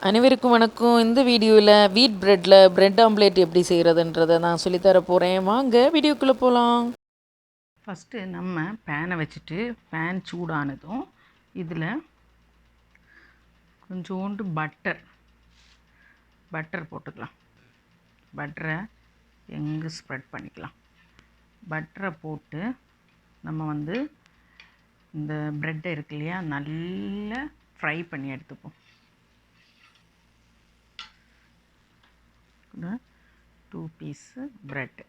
அனைவருக்கும் வணக்கம். இந்த வீடியோவில் வீட் பிரெட்டில் பிரெட் ஆம்லேட் எப்படி செய்கிறதுன்றதை நான் சொல்லித்தர போகிறேன். வாங்க வீடியோக்குள்ளே போகலாம். ஃபஸ்ட்டு நம்ம பேனை வச்சுட்டு பேன் சூடானதும் இதில் கொஞ்சோண்டு பட்டர் போட்டுக்கலாம். பட்டரை எங்கே ஸ்ப்ரெட் பண்ணிக்கலாம். பட்டரை போட்டு நம்ம இந்த ப்ரெட்டை இருக்கு இல்லையா, நல்லா ஃப்ரை பண்ணி எடுத்துப்போம். 2 பீஸு ப்ரெட்,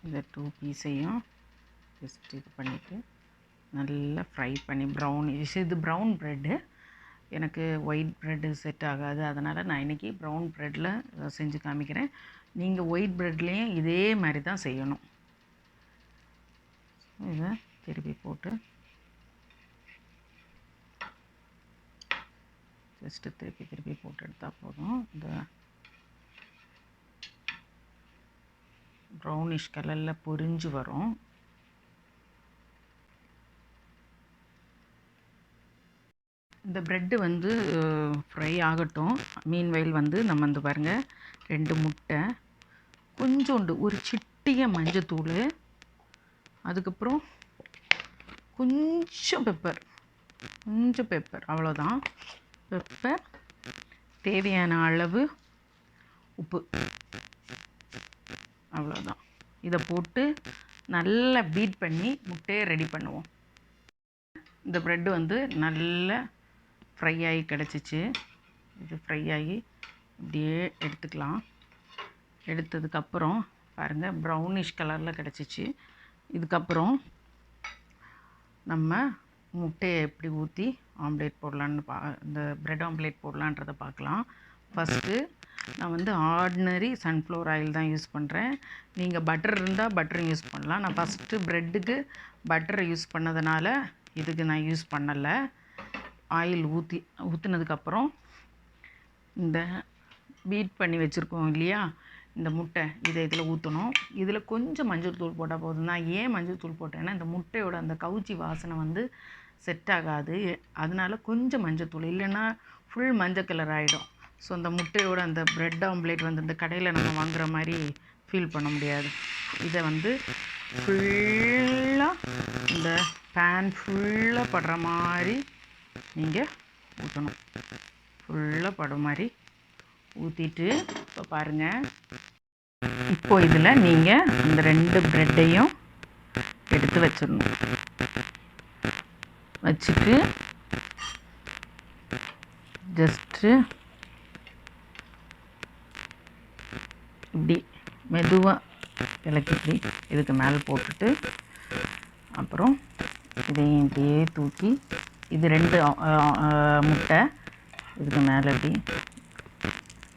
இந்த 2 பீஸையும் ஜஸ்ட் இது பண்ணிவிட்டு நல்லா ஃப்ரை பண்ணி இது ப்ரௌன் ப்ரெட்டு. எனக்கு ஒயிட் ப்ரெட்டு செட் ஆகாது, அதனால் நான் இன்றைக்கி ப்ரௌன் ப்ரெட்டில் செஞ்சு காமிக்கிறேன். நீங்கள் ஒயிட் ப்ரெட்லேயும் இதே மாதிரி தான் செய்யணும். இதை திருப்பி போட்டு ஜஸ்ட்டு திருப்பி போட்டு எடுத்தால் போதும். இந்த ப்ரௌனிஷ் கலரில் பொரிஞ்சு வரும். இந்த ப்ரெட்டு ஃப்ரை ஆகட்டும். மீன்வெயில் நம்ம பாருங்கள், 2 முட்டை, கொஞ்சோண்டு ஒரு சிட்டிய மஞ்சத்தூள், அதுக்கப்புறம் கொஞ்சம் பெப்பர், அவ்வளோதான். பெப்பர், தேவையான அளவு உப்பு, அவ்வளோதான். இதை போட்டு நல்லா பீட் பண்ணி முட்டையை ரெடி பண்ணுவோம். இந்த ப்ரெட்டு நல்லா ஃப்ரை ஆகி கிடச்சிச்சு. இது ஃப்ரை ஆகி இப்படியே எடுத்துக்கலாம். எடுத்ததுக்கப்புறம் பாருங்கள், ப்ரௌனிஷ் கலரில் கிடச்சிச்சு. இதுக்கப்புறம் நம்ம முட்டையை எப்படி ஊற்றி ஆம்லேட் போடலான்னு இந்த ப்ரெட் ஆம்லேட் போடலான்றதை பார்க்கலாம். ஃபஸ்ட்டு நான் ஆர்டினரி சன்ஃப்ளவர் ஆயில் தான் யூஸ் பண்ணுறேன். நீங்கள் பட்டர் இருந்தால் பட்டரும் யூஸ் பண்ணலாம். நான் ஃபஸ்ட்டு ப்ரெட்டுக்கு பட்டரை யூஸ் பண்ணதுனால இதுக்கு நான் யூஸ் பண்ணலை. ஆயில் ஊற்றினதுக்கப்புறம் இந்த பீட் பண்ணி வச்சுருக்கோம் இல்லையா, இந்த முட்டை, இதில் ஊற்றணும். இதில் கொஞ்சம் மஞ்சள் தூள் போட்டால் போதும். நான் ஏன் மஞ்சள் தூள் போட்டேன்னா, இந்த முட்டையோட அந்த கவுச்சி வாசனை செட் ஆகாது. அதனால கொஞ்சம் மஞ்சள் தூள், இல்லைன்னா ஃபுல் மஞ்சள் கலர் ஆகிடும். ஸோ அந்த முட்டையோட அந்த ப்ரெட் ஆம்லேட் இந்த கடையில் நம்ம வாங்குகிற மாதிரி ஃபீல் பண்ண முடியாது. இதை ஃபுல்லாக இந்த பேன் ஃபுல்லாக படுற மாதிரி நீங்கள் ஊற்றணும். ஃபுல்லாக படுற மாதிரி ஊற்றிட்டு இப்போ பாருங்கள், இப்போது இதில் நீங்கள் இந்த 2 ப்ரெட்டையும் எடுத்து வச்சிடணும். வச்சுட்டு ஜஸ்ட்டு இப்படி மெதுவாக இப்படி இதுக்கு மேலே போட்டுட்டு, அப்புறம் இதையும் இப்படியே தூக்கி, இது 2 முட்டை இதுக்கு மேலே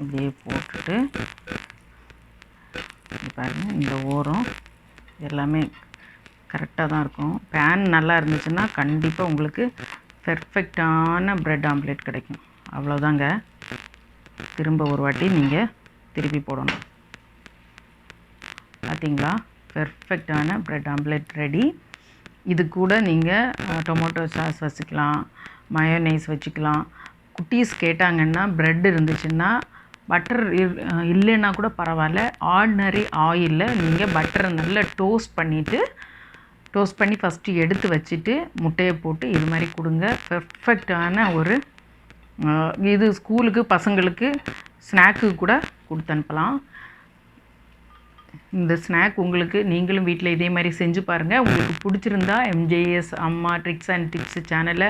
இப்படியே போட்டுட்டு, பாருங்கள், இந்த ஓரம் எல்லாமே கரெக்டாக தான் இருக்கும். பேன் நல்லா இருந்துச்சுன்னா கண்டிப்பாக உங்களுக்கு பெர்ஃபெக்டான ப்ரெட் ஆம்லேட் கிடைக்கும். அவ்வளோதாங்க. திரும்ப ஒரு வாட்டி நீங்கள் திருப்பி போடணும். பார்த்தீங்களா, பெர்ஃபெக்டான ப்ரெட் ஆம்லேட் ரெடி. இது கூட நீங்கள் டொமேட்டோ சாஸ் வச்சுக்கலாம், மயோனைஸ் வச்சுக்கலாம். குட்டீஸ் கேட்டாங்கன்னா, ப்ரெட் இருந்துச்சுன்னா, பட்டர் இல்லைன்னா கூட பரவாயில்ல, ஆர்டினரி ஆயிலில் நீங்கள் பட்டரை நல்லா டோஸ்ட் பண்ணி ஃபஸ்ட்டு எடுத்து வச்சுட்டு முட்டையை போட்டு இது மாதிரி கொடுங்க. பெர்ஃபெக்டான இது ஸ்கூலுக்கு பசங்களுக்கு ஸ்நாக்கு கூட கொடுத்து அனுப்பலாம். இந்த ஸ்நாக் நீங்களும் வீட்டில் இதே மாதிரி செஞ்சு பாருங்கள். உங்களுக்கு பிடிச்சிருந்தா எம்ஜேஎஸ் அம்மா ட்ரிக்ஸ் அண்ட் டிப்ஸ் சேனலை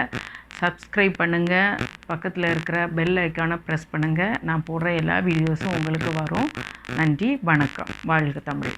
சப்ஸ்கிரைப் பண்ணுங்கள். பக்கத்தில் இருக்கிற பெல் ஐக்கானை ப்ரெஸ் பண்ணுங்கள். நான் போடுற எல்லா வீடியோஸும் உங்களுக்கு வரும். நன்றி, வணக்கம். வாழ்க தமிழ்.